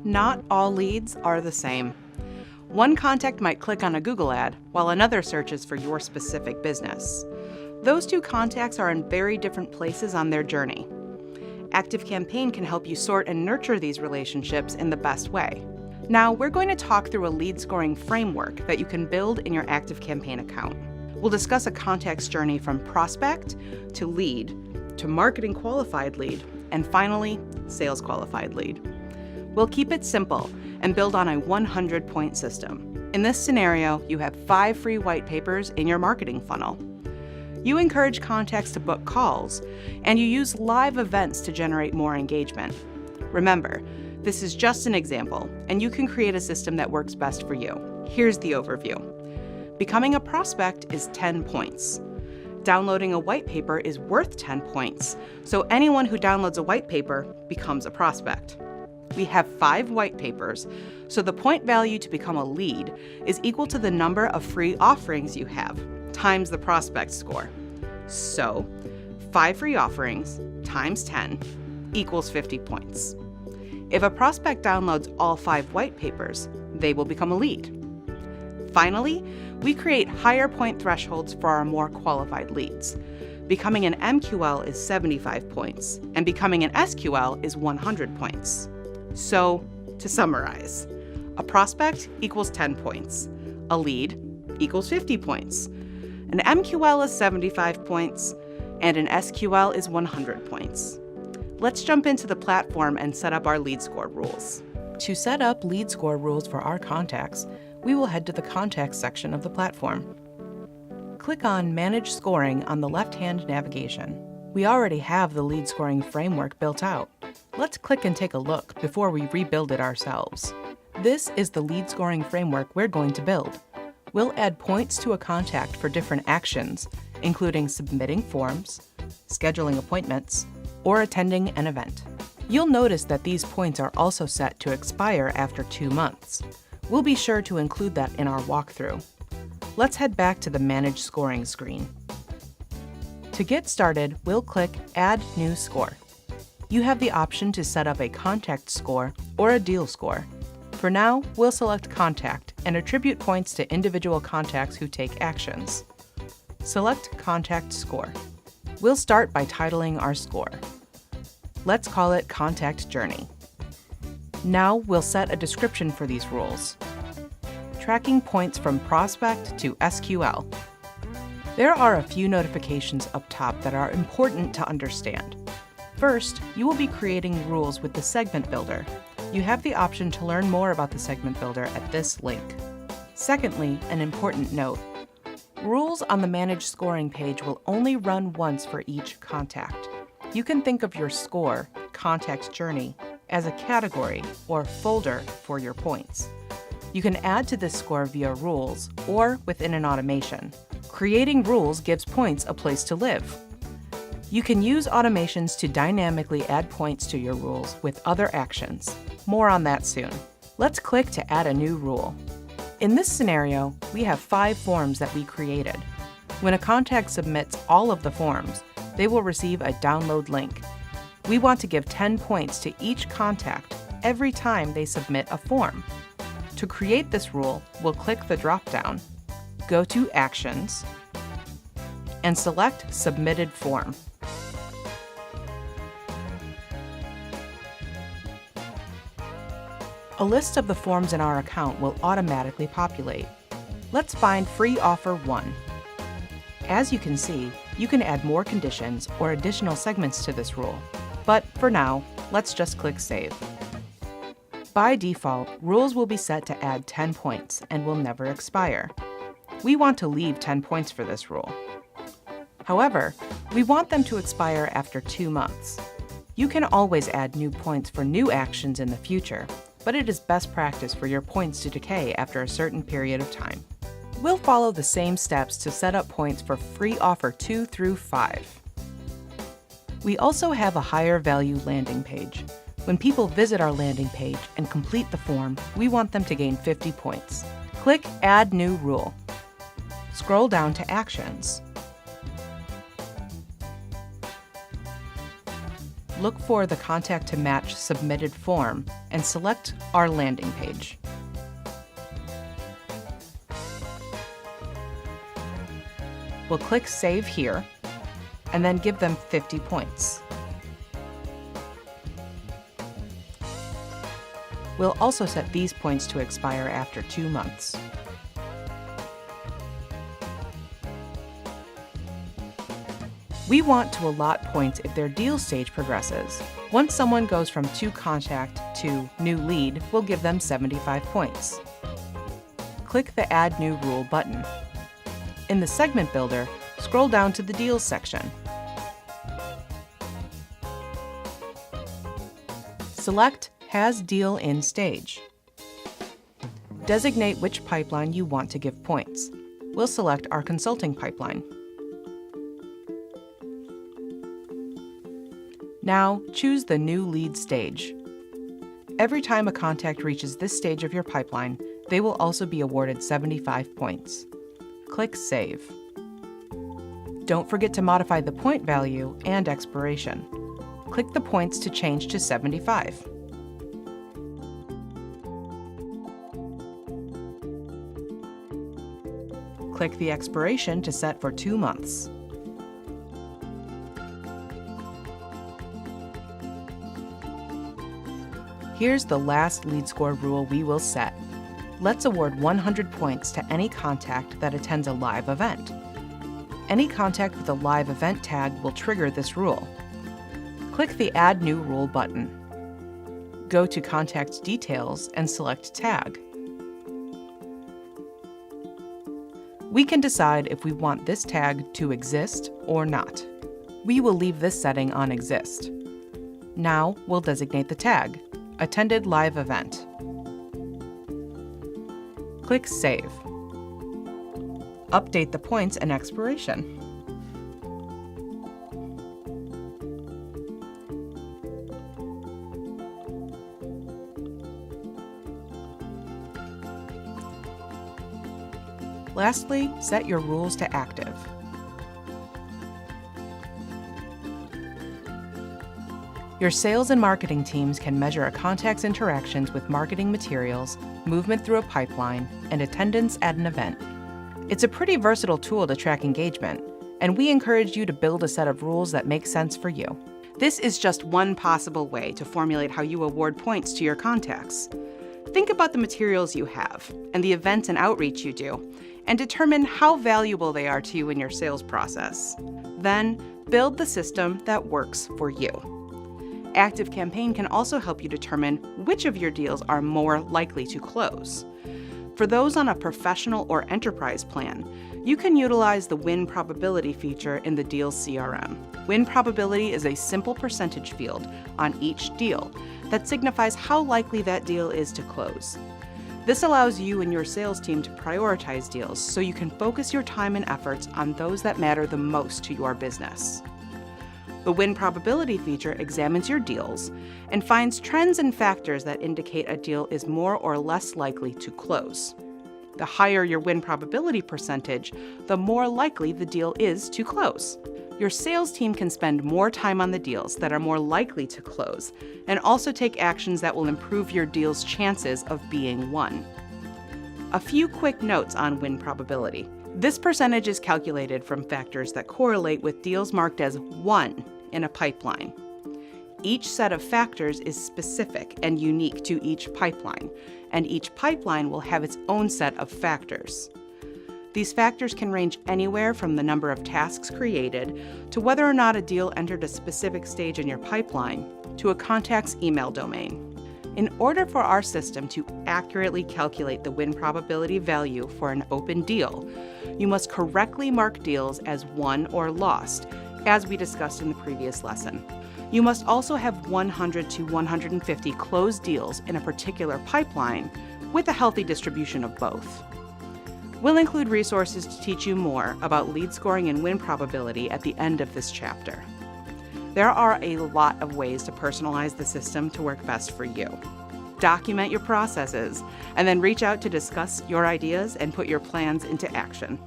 Not all leads are the same. One contact might click on a Google ad, while another searches for your specific business. Those two contacts are in very different places on their journey. ActiveCampaign can help you sort and nurture these relationships in the best way. Now, we're going to talk through a lead scoring framework that you can build in your ActiveCampaign account. We'll discuss a contact's journey from prospect to lead, to marketing qualified lead, and finally, sales qualified lead. We'll keep it simple and build on a 100-point system. In this scenario, you have 5 free white papers in your marketing funnel. You encourage contacts to book calls, and you use live events to generate more engagement. Remember, this is just an example, and you can create a system that works best for you. Here's the overview. Becoming a prospect is 10 points. Downloading a white paper is worth 10 points, so anyone who downloads a white paper becomes a prospect. We have 5 white papers, so the point value to become a lead is equal to the number of free offerings you have, times the prospect score. So, 5 free offerings times 10 equals 50 points. If a prospect downloads all 5 white papers, they will become a lead. Finally, we create higher point thresholds for our more qualified leads. Becoming an MQL is 75 points, and becoming an SQL is 100 points. So, to summarize, a prospect equals 10 points, a lead equals 50 points, an MQL is 75 points, and an SQL is 100 points. Let's jump into the platform and set up our lead score rules. To set up lead score rules for our contacts, we will head to the Contacts section of the platform. Click on Manage Scoring on the left-hand navigation. We already have the lead scoring framework built out. Let's click and take a look before we rebuild it ourselves. This is the lead scoring framework we're going to build. We'll add points to a contact for different actions, including submitting forms, scheduling appointments, or attending an event. You'll notice that these points are also set to expire after 2 months. We'll be sure to include that in our walkthrough. Let's head back to the Manage Scoring screen. To get started, we'll click Add New Score. You have the option to set up a contact score or a deal score. For now, we'll select Contact and attribute points to individual contacts who take actions. Select Contact Score. We'll start by titling our score. Let's call it Contact Journey. Now we'll set a description for these rules. Tracking points from prospect to SQL. There are a few notifications up top that are important to understand. First, you will be creating rules with the Segment Builder. You have the option to learn more about the Segment Builder at this link. Secondly, an important note. Rules on the Manage Scoring page will only run once for each contact. You can think of your score, Contact Journey, as a category or folder for your points. You can add to this score via rules or within an automation. Creating rules gives points a place to live. You can use automations to dynamically add points to your rules with other actions. More on that soon. Let's click to add a new rule. In this scenario, we have 5 forms that we created. When a contact submits all of the forms, they will receive a download link. We want to give 10 points to each contact every time they submit a form. To create this rule, we'll click the drop-down, go to Actions, and select Submitted Form. A list of the forms in our account will automatically populate. Let's find Free Offer 1. As you can see, you can add more conditions or additional segments to this rule. But for now, let's just click Save. By default, rules will be set to add 10 points and will never expire. We want to leave 10 points for this rule. However, we want them to expire after 2 months. You can always add new points for new actions in the future, but it is best practice for your points to decay after a certain period of time. We'll follow the same steps to set up points for Free Offer 2 through 5. We also have a higher value landing page. When people visit our landing page and complete the form, we want them to gain 50 points. Click Add New Rule. Scroll down to Actions. look for the Contact to Match submitted form and select our landing page. We'll click Save here and then give them 50 points. We'll also set these points to expire after 2 months. We want to allot points if their deal stage progresses. Once someone goes from to contact to new lead, we'll give them 75 points. Click the Add New Rule button. In the segment builder, scroll down to the Deals section. Select Has Deal in Stage. Designate which pipeline you want to give points. We'll select our consulting pipeline. Now, choose the new lead stage. Every time a contact reaches this stage of your pipeline, they will also be awarded 75 points. Click Save. Don't forget to modify the point value and expiration. Click the points to change to 75. Click the expiration to set for 2 months. Here's the last lead score rule we will set. Let's award 100 points to any contact that attends a live event. Any contact with a live event tag will trigger this rule. Click the Add New Rule button. Go to Contact Details and select Tag. We can decide if we want this tag to exist or not. We will leave this setting on Exist. Now we'll designate the tag, Attended Live Event. Click Save. Update the points and expiration. Lastly, set your rules to active. Your sales and marketing teams can measure a contact's interactions with marketing materials, movement through a pipeline, and attendance at an event. It's a pretty versatile tool to track engagement, and we encourage you to build a set of rules that make sense for you. This is just one possible way to formulate how you award points to your contacts. Think about the materials you have and the events and outreach you do, and determine how valuable they are to you in your sales process. Then, build the system that works for you. ActiveCampaign can also help you determine which of your deals are more likely to close. For those on a professional or enterprise plan, you can utilize the win probability feature in the Deals CRM. Win probability is a simple percentage field on each deal that signifies how likely that deal is to close. This allows you and your sales team to prioritize deals so you can focus your time and efforts on those that matter the most to your business. The win probability feature examines your deals and finds trends and factors that indicate a deal is more or less likely to close. The higher your win probability percentage, the more likely the deal is to close. Your sales team can spend more time on the deals that are more likely to close and also take actions that will improve your deal's chances of being won. A few quick notes on win probability. This percentage is calculated from factors that correlate with deals marked as won in a pipeline. Each set of factors is specific and unique to each pipeline, and each pipeline will have its own set of factors. These factors can range anywhere from the number of tasks created to whether or not a deal entered a specific stage in your pipeline to a contact's email domain. In order for our system to accurately calculate the win probability value for an open deal, you must correctly mark deals as won or lost, as we discussed in the previous lesson. You must also have 100 to 150 closed deals in a particular pipeline with a healthy distribution of both. We'll include resources to teach you more about lead scoring and win probability at the end of this chapter. There are a lot of ways to personalize the system to work best for you. Document your processes, and then reach out to discuss your ideas and put your plans into action.